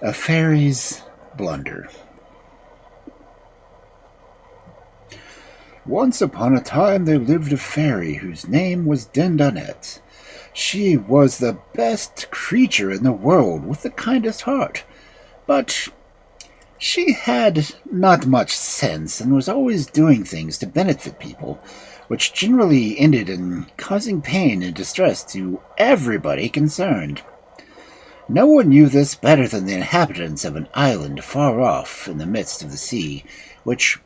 A Fairy's Blunder. Once upon a time there lived a fairy whose name was Dindonette. She was the best creature in the world with the kindest heart, but she had not much sense and was always doing things to benefit people, which generally ended in causing pain and distress to everybody concerned. No one knew this better than the inhabitants of an island far off in the midst of the sea, which,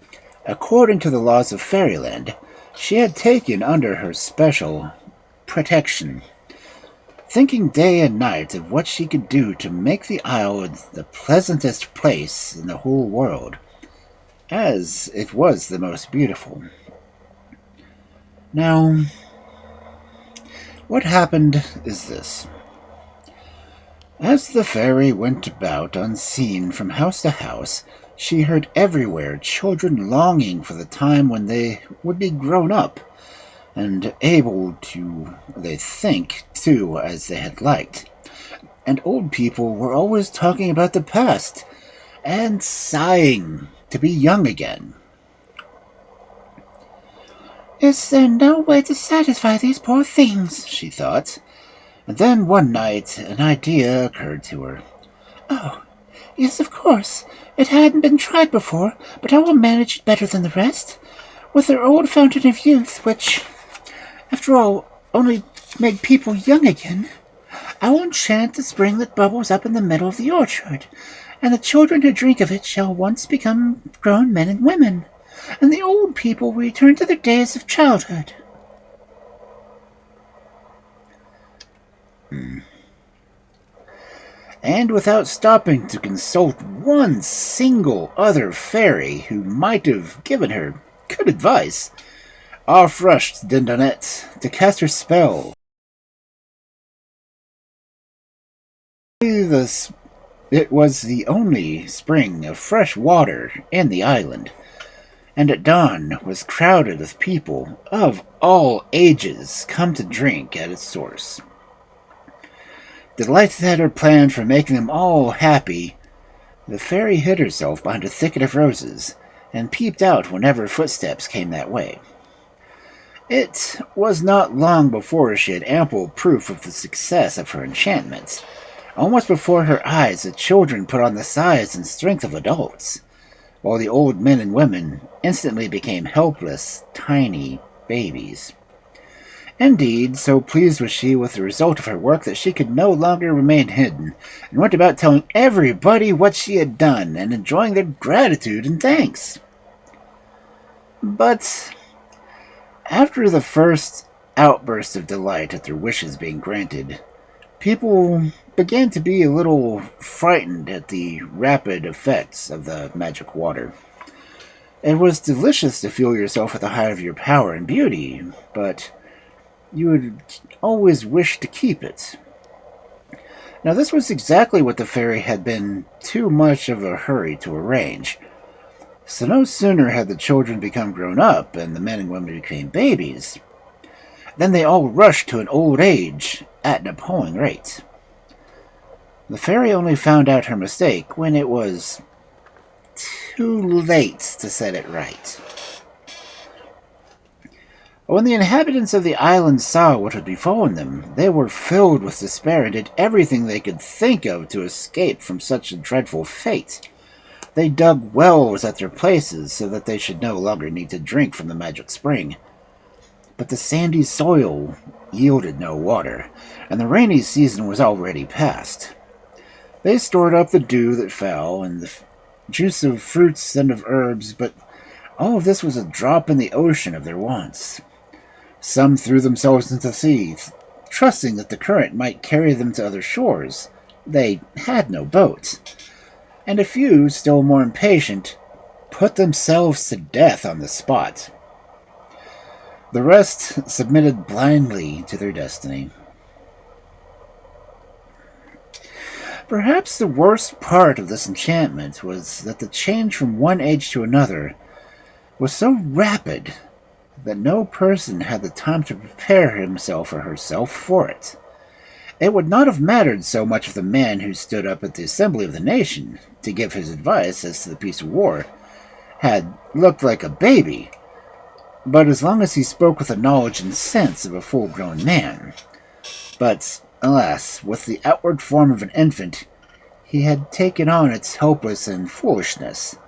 according to the laws of Fairyland, she had taken under her special protection, thinking day and night of what she could do to make the isle the pleasantest place in the whole world, as it was the most beautiful. Now, what happened is this. As the fairy went about unseen from house to house, she heard everywhere children longing for the time when they would be grown up, and able to, they think, do as they had liked. And old people were always talking about the past, and sighing to be young again. "Is there no way to satisfy these poor things?" she thought. And then one night an idea occurred to her. "Oh, yes, of course. It hadn't been tried before, but I will manage it better than the rest. With their old fountain of youth, which, after all, only made people young again, I will enchant the spring that bubbles up in the middle of the orchard, and the children who drink of it shall once become grown men and women, and the old people will return to their days of childhood." And without stopping to consult one single other fairy who might have given her good advice, off rushed Dindonette to cast her spell. It was the only spring of fresh water in the island, and at dawn was crowded with people of all ages come to drink at its source. Delighted at her plan for making them all happy, the fairy hid herself behind a thicket of roses and peeped out whenever footsteps came that way. It was not long before she had ample proof of the success of her enchantments. Almost before her eyes, the children put on the size and strength of adults, while the old men and women instantly became helpless, tiny babies. Indeed, so pleased was she with the result of her work that she could no longer remain hidden, and went about telling everybody what she had done, and enjoying their gratitude and thanks. But after the first outburst of delight at their wishes being granted, people began to be a little frightened at the rapid effects of the magic water. It was delicious to feel yourself at the height of your power and beauty, but you would always wish to keep it. Now, this was exactly what the fairy had been too much of a hurry to arrange. So no sooner had the children become grown up and the men and women became babies, than they all rushed to an old age at an appalling rate. The fairy only found out her mistake when it was too late to set it right. When the inhabitants of the island saw what had befallen them, they were filled with despair and did everything they could think of to escape from such a dreadful fate. They dug wells at their places so that they should no longer need to drink from the magic spring. But the sandy soil yielded no water, and the rainy season was already past. They stored up the dew that fell and the juice of fruits and of herbs, but all of this was a drop in the ocean of their wants. Some threw themselves into the sea, trusting that the current might carry them to other shores. They had no boat. And a few, still more impatient, put themselves to death on the spot. The rest submitted blindly to their destiny. Perhaps the worst part of this enchantment was that the change from one age to another was so rapid that no person had the time to prepare himself or herself for it. It would not have mattered so much if the man who stood up at the Assembly of the Nation to give his advice as to the peace of war had looked like a baby, but as long as he spoke with the knowledge and sense of a full-grown man. But, alas, with the outward form of an infant, he had taken on its helpless and foolishness,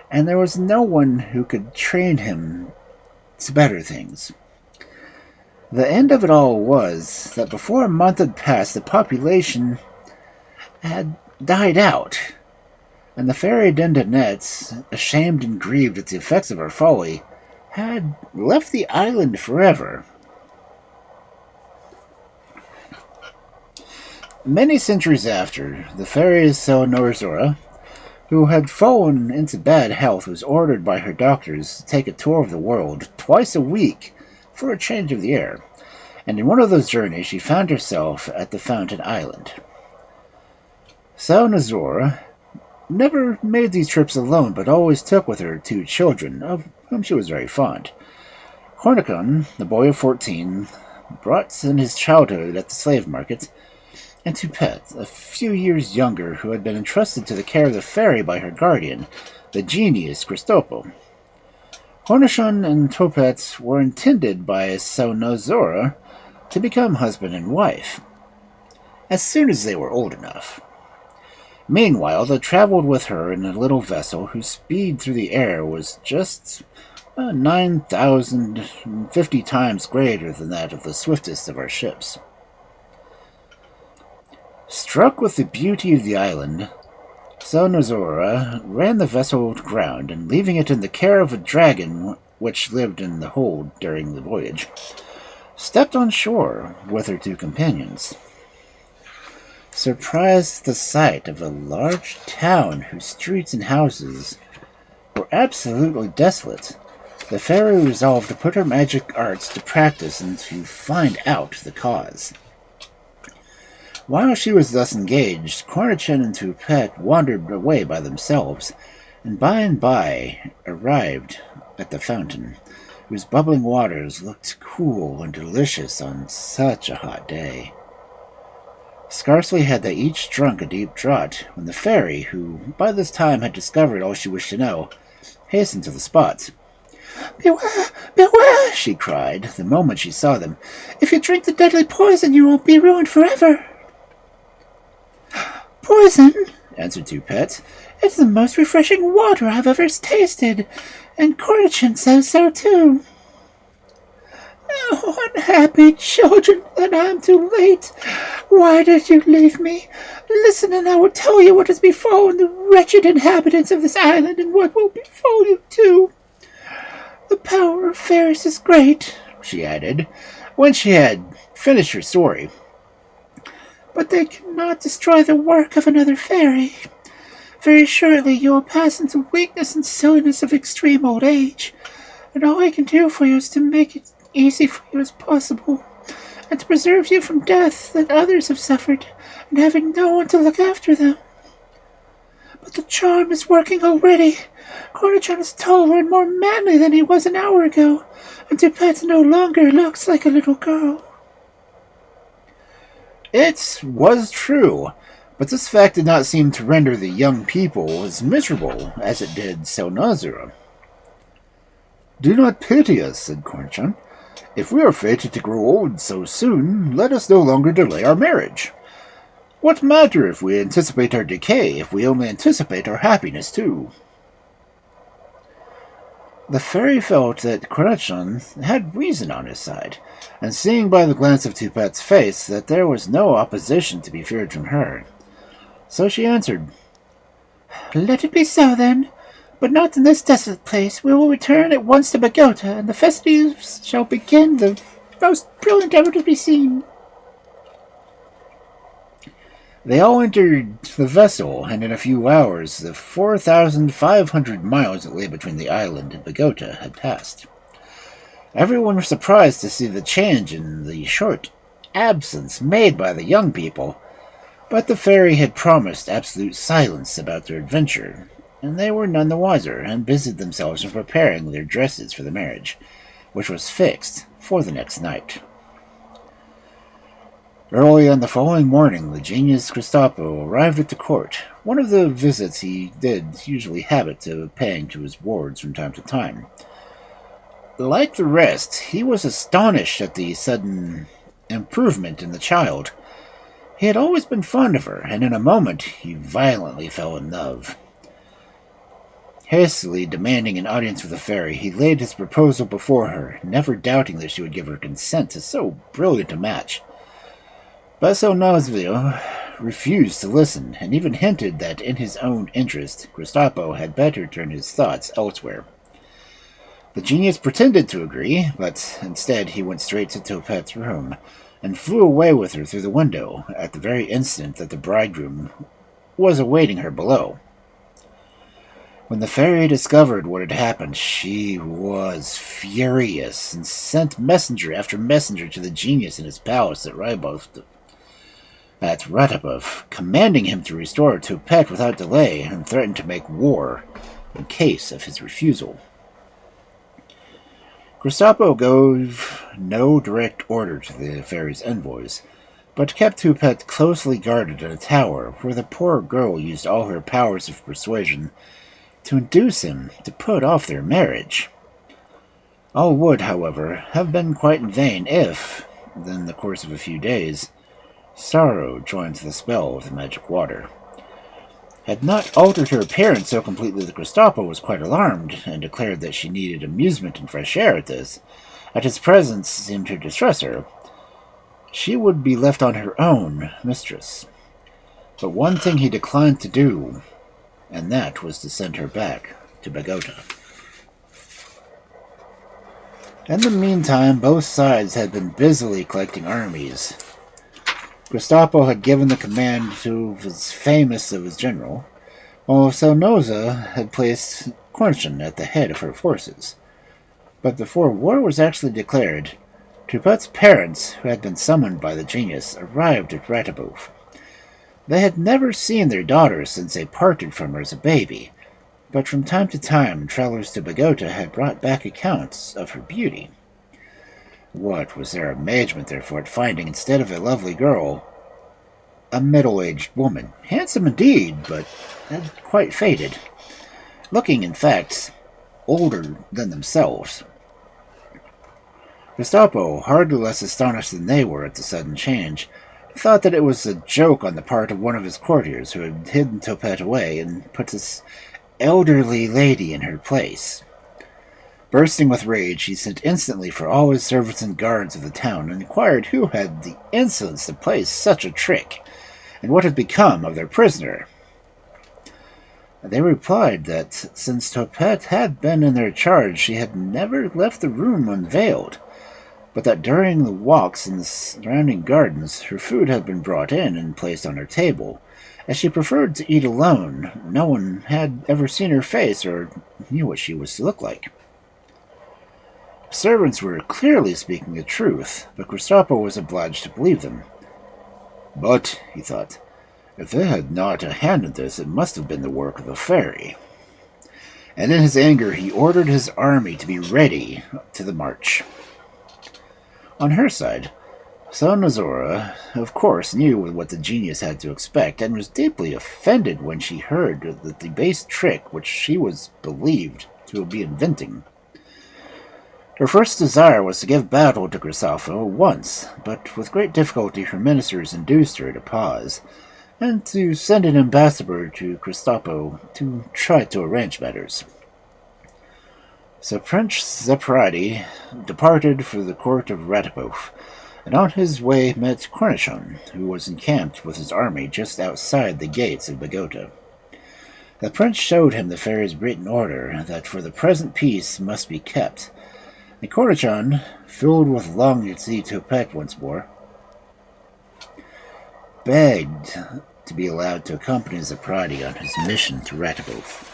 and there was no one who could train him to better things. The end of it all was that before a month had passed, the population had died out, and the fairy Dindonette, ashamed and grieved at the effects of her folly, had left the island forever. Many centuries after, the fairy Norzora, who had fallen into bad health, was ordered by her doctors to take a tour of the world twice a week for a change of the air, and in one of those journeys she found herself at the Fountain Island. Norzora never made these trips alone, but always took with her 2 children, of whom she was very fond. Cornicon, the boy of 14, brought in his childhood at the slave market, and Toupette, a few years younger, who had been entrusted to the care of the fairy by her guardian, the genius Cristopo. Cornichon and Toupette were intended by Norzora to become husband and wife, as soon as they were old enough. Meanwhile, they traveled with her in a little vessel whose speed through the air was just 9,050 times greater than that of the swiftest of our ships. Struck with the beauty of the island, Norzora ran the vessel aground, and leaving it in the care of a dragon which lived in the hold during the voyage, stepped on shore with her 2 companions. Surprised at the sight of a large town whose streets and houses were absolutely desolate, the fairy resolved to put her magic arts to practice and to find out the cause. While she was thus engaged, Cornichon and Toupette wandered away by themselves, and by arrived at the fountain, whose bubbling waters looked cool and delicious on such a hot day. Scarcely had they each drunk a deep draught when the fairy, who by this time had discovered all she wished to know, hastened to the spot. "Beware! Beware!" she cried, the moment she saw them. "If you drink the deadly poison, you will be ruined forever." "Poison?" answered Toupette. "It's the most refreshing water I've ever tasted, and Cornichon says so too." "Oh, unhappy children, then I am too late. Why did you leave me? Listen, and I will tell you what has befallen the wretched inhabitants of this island, and what will befall you too. The power of fairies is great," she added, when she had finished her story, "but they cannot destroy the work of another fairy. Very shortly you will pass into weakness and silliness of extreme old age, and all I can do for you is to make it easy for you as possible, and to preserve you from death that others have suffered, and having no one to look after them. But the charm is working already. Cornichon is taller and more manly than he was an hour ago, and Toupette no longer looks like a little girl." It was true, but this fact did not seem to render the young people as miserable as it did Norzora. "Do not pity us," said Cornichon. "If we are fated to grow old so soon, let us no longer delay our marriage. What matter if we anticipate our decay, if we only anticipate our happiness too?" The fairy felt that Cornichon had reason on his side, and seeing by the glance of Toupette's face that there was no opposition to be feared from her, so she answered, "Let it be so, then, but not in this desolate place. We will return at once to Bogota, and the festivities shall begin the most brilliant ever to be seen." They all entered the vessel, and in a few hours the 4,500 miles that lay between the island and Bogota had passed. Everyone was surprised to see the change in the short absence made by the young people, but the fairy had promised absolute silence about their adventure, and they were none the wiser, and busied themselves in preparing their dresses for the marriage, which was fixed for the next night. Early on the following morning, the genius Kristapo arrived at the court, one of the visits he did usually habit of paying to his wards from time to time. Like the rest, he was astonished at the sudden improvement in the child. He had always been fond of her, and in a moment he violently fell in love. Hastily demanding an audience with the fairy, he laid his proposal before her, never doubting that she would give her consent to so brilliant a match. But Bassanazio refused to listen, and even hinted that in his own interest, Kristapo had better turn his thoughts elsewhere. The genius pretended to agree, but instead he went straight to Topette's room, and flew away with her through the window at the very instant that the bridegroom was awaiting her below. When the fairy discovered what had happened, she was furious, and sent messenger after messenger to the genius in his palace at Ratapov, commanding him to restore Topette without delay, and threatened to make war in case of his refusal. Kristapo gave no direct order to the fairy's envoys, but kept Topette closely guarded in a tower, where the poor girl used all her powers of persuasion to induce him to put off their marriage. All would, however, have been quite in vain if, in the course of a few days, sorrow joined the spell of the magic water. Had not altered her appearance so completely that Kristapo was quite alarmed, and declared that she needed amusement and fresh air at his presence seemed to distress her. She would be left on her own, mistress. But one thing he declined to do, and that was to send her back to Bogota. In the meantime, both sides had been busily collecting armies. Kristapo had given the command to his famous of his general, while Salnoza had placed Cornchin at the head of her forces. But before war was actually declared, Tupet's parents, who had been summoned by the genius, arrived at Ratapov. They had never seen their daughter since they parted from her as a baby, but from time to time travelers to Bogota had brought back accounts of her beauty. What was their amazement, therefore, at finding, instead of a lovely girl, a middle-aged woman, handsome indeed, but had quite faded, looking, in fact, older than themselves. Kristapo, hardly less astonished than they were at the sudden change, thought that it was a joke on the part of one of his courtiers who had hidden Topette away and put this elderly lady in her place. Bursting with rage, he sent instantly for all his servants and guards of the town, and inquired who had the insolence to play such a trick, and what had become of their prisoner. They replied that since Topette had been in their charge, she had never left the room unveiled, but that during the walks in the surrounding gardens her food had been brought in and placed on her table. As she preferred to eat alone, no one had ever seen her face or knew what she was to look like. Servants were clearly speaking the truth, but Kristapo was obliged to believe them. But, he thought, if they had not a hand in this, it must have been the work of the fairy. And in his anger he ordered his army to be ready to the march. On her side, Salnazora, of course, knew what the genius had to expect, and was deeply offended when she heard that the base trick which she was believed to be inventing. Her first desire was to give battle to Kristapo at once, but with great difficulty her ministers induced her to pause, and to send an ambassador to Kristapo to try to arrange matters. So Prince Zeprati departed for the court of Ratapov, and on his way met Cornichon, who was encamped with his army just outside the gates of Bogota. The prince showed him the fairy's written order that for the present peace must be kept, and Cornichon, filled with longing to see Topette once more, begged to be allowed to accompany Zeprati on his mission to Ratapov.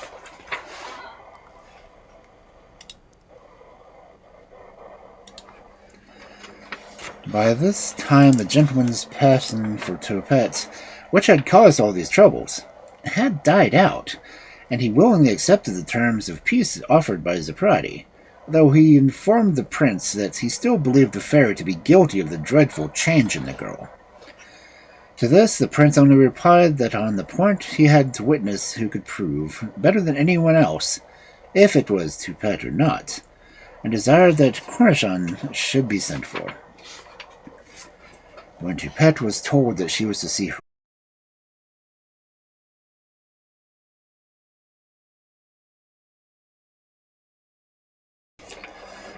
By this time the gentleman's passion for Topette, which had caused all these troubles, had died out, and he willingly accepted the terms of peace offered by Zeprati, though he informed the prince that he still believed the fairy to be guilty of the dreadful change in the girl. To this, the prince only replied that on the point he had witness who could prove, better than anyone else, if it was Toupette or not, and desired that Cornichon should be sent for. When Toupette was told that she was to see her,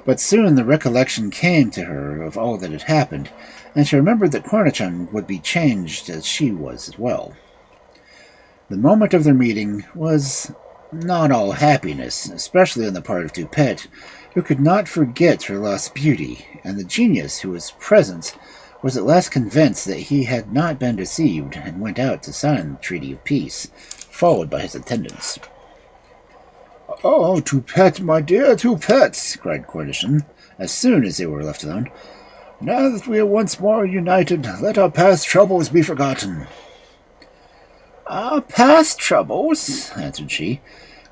but soon the recollection came to her of all that had happened, and she remembered that Cornichon would be changed as she was as well. The moment of their meeting was not all happiness, especially on the part of Toupette, who could not forget her lost beauty, and the genius who was present was at last convinced that he had not been deceived, and went out to sign the treaty of peace, followed by his attendants. "Oh, Toupette, my dear Toupette!" cried Cornichon, as soon as they were left alone. "Now that we are once more united, let our past troubles be forgotten." "Our past troubles?" answered she.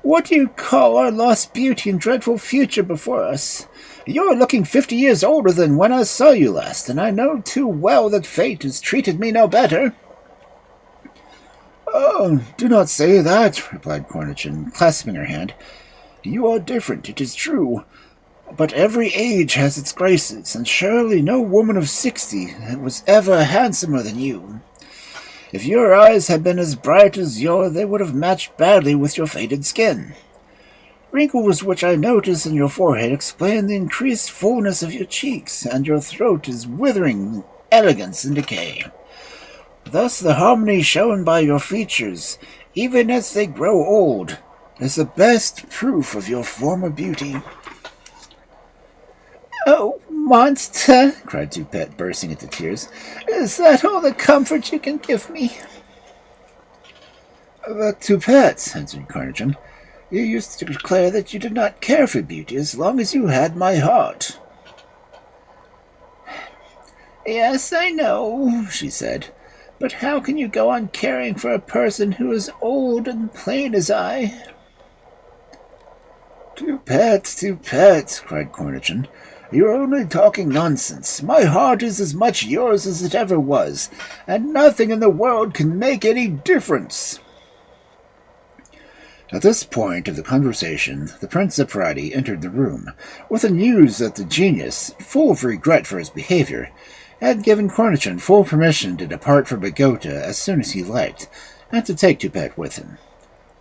"What do you call our lost beauty and dreadful future before us? You are looking 50 years older than when I saw you last, and I know too well that fate has treated me no better." "Oh, do not say that," replied Cornichon, clasping her hand. "You are different, it is true, but every age has its graces, and surely no woman of 60 was ever handsomer than you. If your eyes had been as bright as yours, they would have matched badly with your faded skin. Wrinkles which I notice in your forehead explain the increased fullness of your cheeks, and your throat is withering elegance and decay. Thus the harmony shown by your features, even as they grow old, is the best proof of your former beauty." "Oh, monster!" cried Toupette, bursting into tears. "Is that all the comfort you can give me?" "But, Toupette," answered Cornichon, "you used to declare that you did not care for beauty as long as you had my heart." "Yes, I know," she said. "But how can you go on caring for a person who is old and plain as I?" "Toupette, Toupette," cried Cornichon, "you are only talking nonsense. My heart is as much yours as it ever was, and nothing in the world can make any difference." At this point of the conversation, the Prince Zeprati entered the room, with the news that the genius, full of regret for his behavior, had given Cornichon full permission to depart for Bogota as soon as he liked, and to take Toupette with him,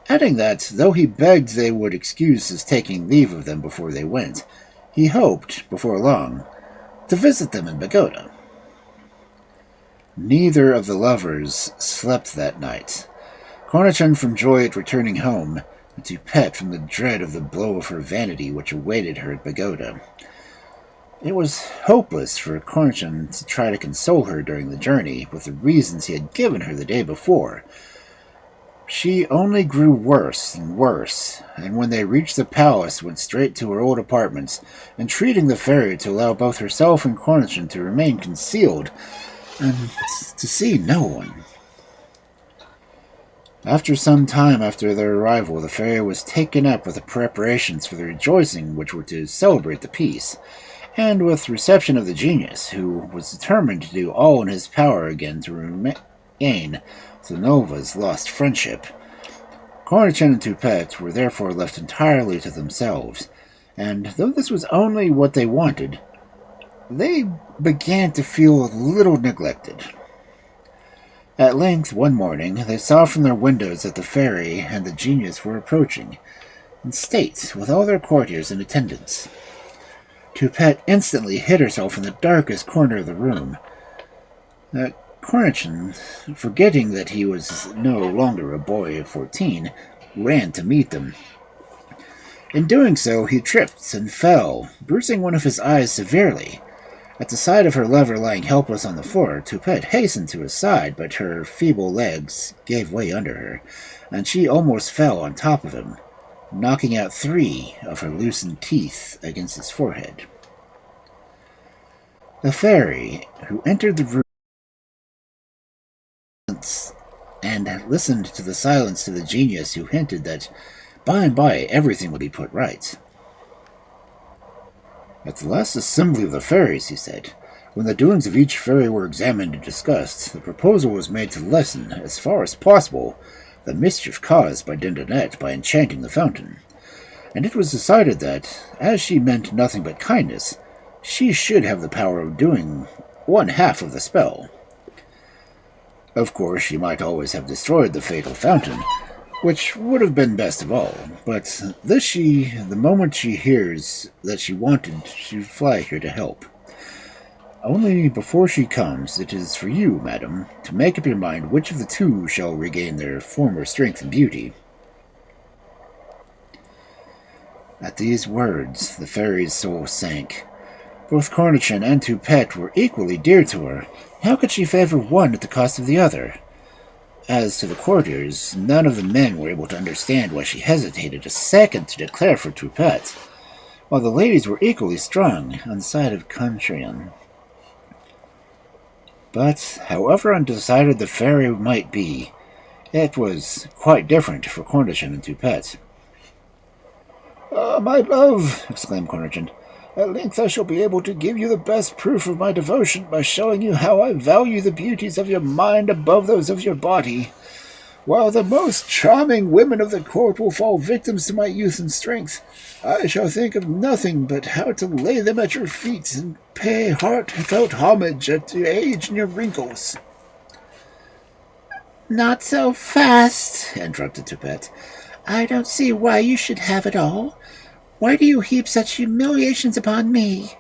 adding that, though he begged they would excuse his taking leave of them before they went, he hoped, before long, to visit them in Bogota. Neither of the lovers slept that night. Cornichon from joy at returning home, and Toupette from the dread of the blow of her vanity which awaited her at Bogota. It was hopeless for Cornichon to try to console her during the journey with the reasons he had given her the day before. She only grew worse and worse, and when they reached the palace went straight to her old apartments, entreating the fairy to allow both herself and Cornichon to remain concealed, and to see no one. After some time after their arrival, the fairy was taken up with the preparations for the rejoicing which were to celebrate the peace, and with the reception of the genius, who was determined to do all in his power again to regain Zenova's lost friendship. Cornichon and Toupette were therefore left entirely to themselves, and though this was only what they wanted, they began to feel a little neglected. At length, one morning, they saw from their windows that the fairy and the genius were approaching, in state, with all their courtiers in attendance. Toupette instantly hid herself in the darkest corner of the room. Cornichon, forgetting that he was no longer a boy of 14, ran to meet them. In doing so, he tripped and fell, bruising one of his eyes severely. At the sight of her lover lying helpless on the floor, Toupette hastened to his side, but her feeble legs gave way under her, and she almost fell on top of him, knocking out 3 of her loosened teeth against his forehead. The fairy, who entered the room and listened to the silence to the genius, who hinted that by and by everything would be put right. "At the last assembly of the fairies," he said, When the doings of each fairy were examined and discussed, the proposal was made to lessen, as far as possible, the mischief caused by Dindonette by enchanting the fountain, and it was decided that, as she meant nothing but kindness, she should have the power of doing one half of the spell. Of course, she might always have destroyed the fatal fountain, which would have been best of all, but the moment she hears that she wanted, she'd fly here to help. Only before she comes, it is for you, madam, to make up your mind which of the two shall regain their former strength and beauty. At these words, the fairy's soul sank. Both Cornichin and Toupette were equally dear to her. How could she favor one at the cost of the other? As to the courtiers, none of the men were able to understand why she hesitated a second to declare for Toupette, while the ladies were equally strong on the side of Cornichin. But, however undecided the fairy might be, it was quite different for Cornichin and Toupette. "Ah, my love," exclaimed Cornichin, "at length I shall be able to give you the best proof of my devotion by showing you how I value the beauties of your mind above those of your body. While the most charming women of the court will fall victims to my youth and strength, I shall think of nothing but how to lay them at your feet and pay heartfelt homage at your age and your wrinkles." "Not so fast," interrupted Toupette. "I don't see why you should have it all. Why do you heap such humiliations upon me?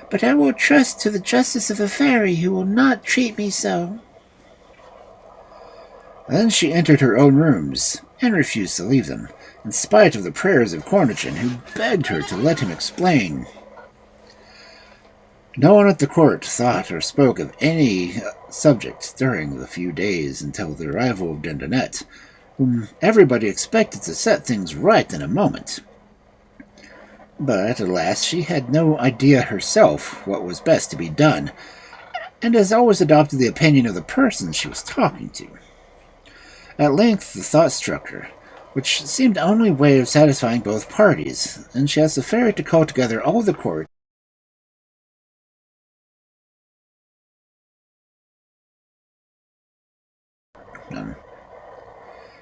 But I will trust to the justice of the fairy, who will not treat me so." Then she entered her own rooms, and refused to leave them, in spite of the prayers of Cornichin, who begged her to let him explain. No one at the court thought or spoke of any subject during the few days until the arrival of Dindonette, whom everybody expected to set things right in a moment. But, alas, she had no idea herself what was best to be done, and as always adopted the opinion of the person she was talking to. At length the thought struck her, which seemed the only way of satisfying both parties, and she asked the fairy to call together all the court.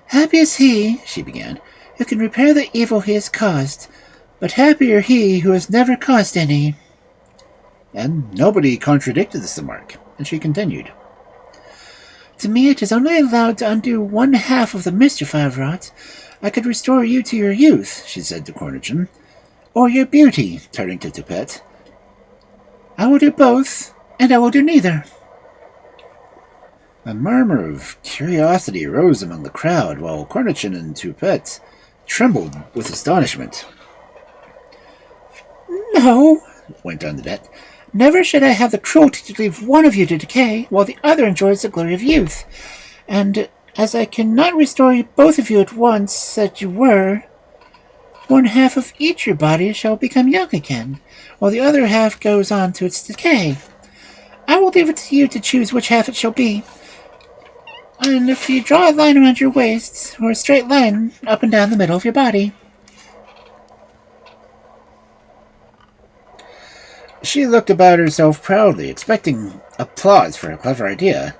"Happy is he," she began, "who can repair the evil he has caused, but happier he who has never caused any." And nobody contradicted this remark, and she continued. "To me it is only allowed to undo one half of the mischief I have wrought. I could restore you to your youth," she said to Cornichin, "or your beauty," turning to Toupette. "I will do both, and I will do neither." A murmur of curiosity arose among the crowd, while Cornichin and Toupette trembled with astonishment. "No," went on Dindonette, "never should I have the cruelty to leave one of you to decay, while the other enjoys the glory of youth. And as I cannot restore you both of you at once, as you were, one half of each your body shall become young again, while the other half goes on to its decay. I will leave it to you to choose which half it shall be. And if you draw a line around your waist, or a straight line up and down the middle of your body." She looked about herself proudly, expecting applause for her clever idea.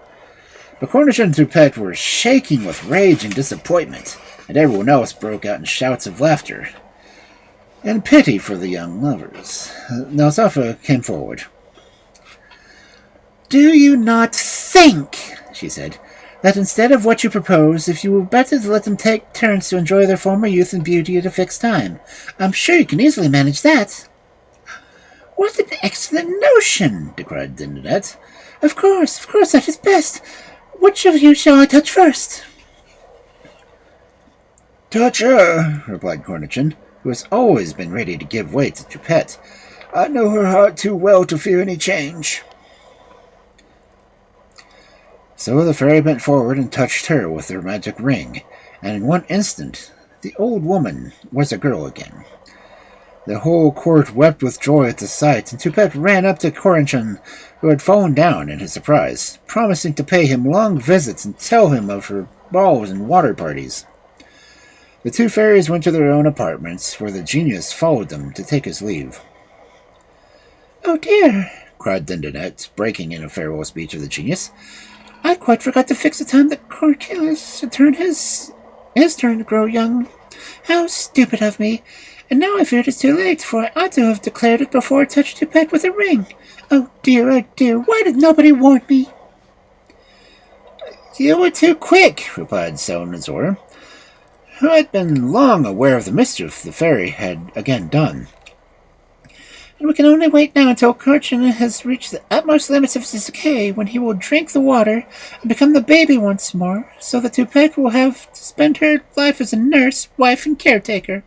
But Cornichin and Toupette were shaking with rage and disappointment, and everyone else broke out in shouts of laughter and pity for the young lovers. Nalsafa came forward. "Do you not think," she said, "that instead of what you propose, if you were better to let them take turns to enjoy their former youth and beauty at a fixed time? I'm sure you can easily manage that." "What an excellent notion!" cried Dindonette. Of course, that is best. Which of you shall I touch first?" "Touch her," replied Cornichin, who has always been ready to give way to Toupette. "I know her heart too well to fear any change." So the fairy bent forward and touched her with her magic ring, and in one instant the old woman was a girl again. The whole court wept with joy at the sight, and Toupette ran up to Cornichin, who had fallen down in his surprise, promising to pay him long visits and tell him of her balls and water parties. The two fairies went to their own apartments, where the genius followed them to take his leave. "Oh dear," cried Dindonette, breaking in a farewell speech of the genius. "I quite forgot to fix the time that Cornelius had turned his turn to grow young. How stupid of me! And now I fear it is too late, for I ought to have declared it before I touched Toupette with a ring. Oh dear, why did nobody warn me?" "You were too quick," replied Sonazor, who had been long aware of the mischief the fairy had again done. "And we can only wait now until Cornelius has reached the utmost limits of his decay, when he will drink the water and become the baby once more, so that Toupette will have to spend her life as a nurse, wife, and caretaker."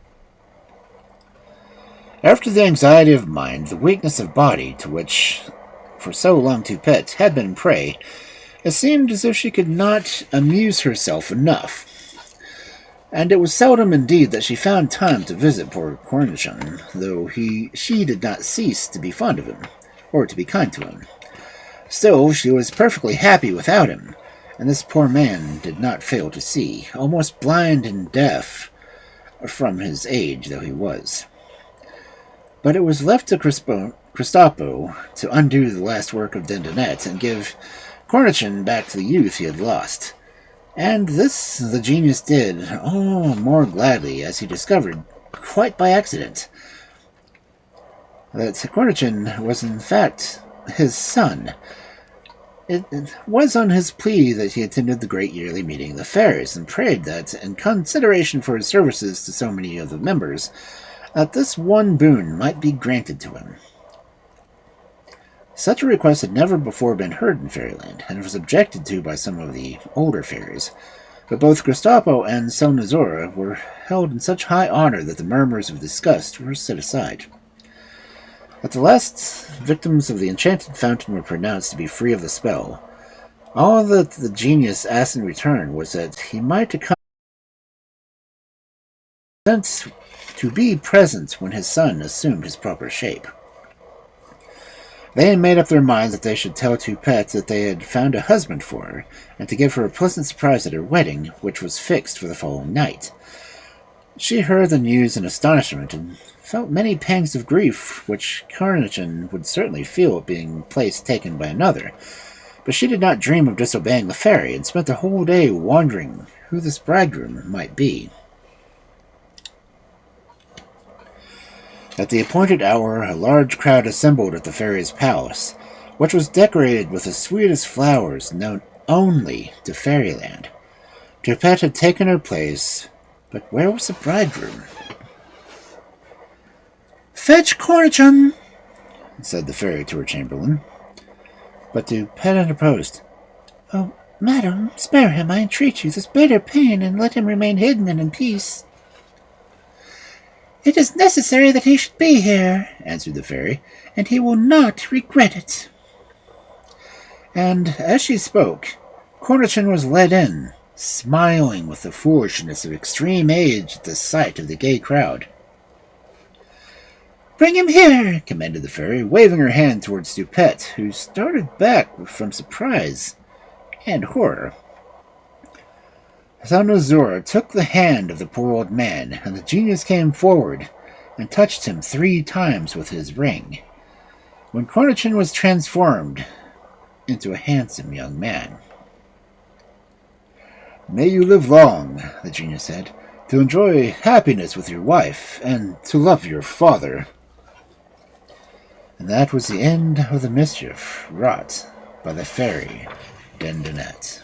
After the anxiety of mind, the weakness of body to which for so long Toupette had been prey, it seemed as if she could not amuse herself enough. And it was seldom indeed that she found time to visit poor Cornichon, though she did not cease to be fond of him, or to be kind to him. Still, she was perfectly happy without him, and this poor man did not fail to see, almost blind and deaf from his age though he was. But it was left to Kristopo to undo the last work of Dindonette and give Cornichon back to the youth he had lost. And this the genius did all more gladly, as he discovered, quite by accident, that Cornichon was in fact his son. It was on his plea that he attended the great yearly meeting of the Fairies, and prayed that, in consideration for his services to so many of the members, that this one boon might be granted to him. Such a request had never before been heard in Fairyland, and was objected to by some of the older fairies, but both Kristopo and Sonazora were held in such high honor that the murmurs of disgust were set aside. At the last, victims of the enchanted fountain were pronounced to be free of the spell. All that the genius asked in return was that he might consent to be present when his son assumed his proper shape. They had made up their minds that they should tell Toupette that they had found a husband for her, and to give her a pleasant surprise at her wedding, which was fixed for the following night. She heard the news in astonishment, and felt many pangs of grief, which Cornichon would certainly feel at being place taken by another. But she did not dream of disobeying the fairy, and spent the whole day wondering who this bridegroom might be. At the appointed hour, a large crowd assembled at the fairy's palace, which was decorated with the sweetest flowers known only to Fairyland. Toupette had taken her place, but where was the bridegroom? "Fetch Cornichon," said the fairy to her chamberlain. But Toupette interposed. "Oh, madam, spare him, I entreat you, this bitter pain, and let him remain hidden and in peace." "It is necessary that he should be here," answered the fairy, "and he will not regret it." And as she spoke, Cornichon was led in, smiling with the foolishness of extreme age at the sight of the gay crowd. "Bring him here," commanded the fairy, waving her hand towards Toupette, who started back from surprise and horror. Sonazora took the hand of the poor old man, and the genius came forward and touched him 3 times with his ring, when Cornichon was transformed into a handsome young man. "May you live long," the genius said, "to enjoy happiness with your wife, and to love your father." And that was the end of the mischief wrought by the fairy Dindonette.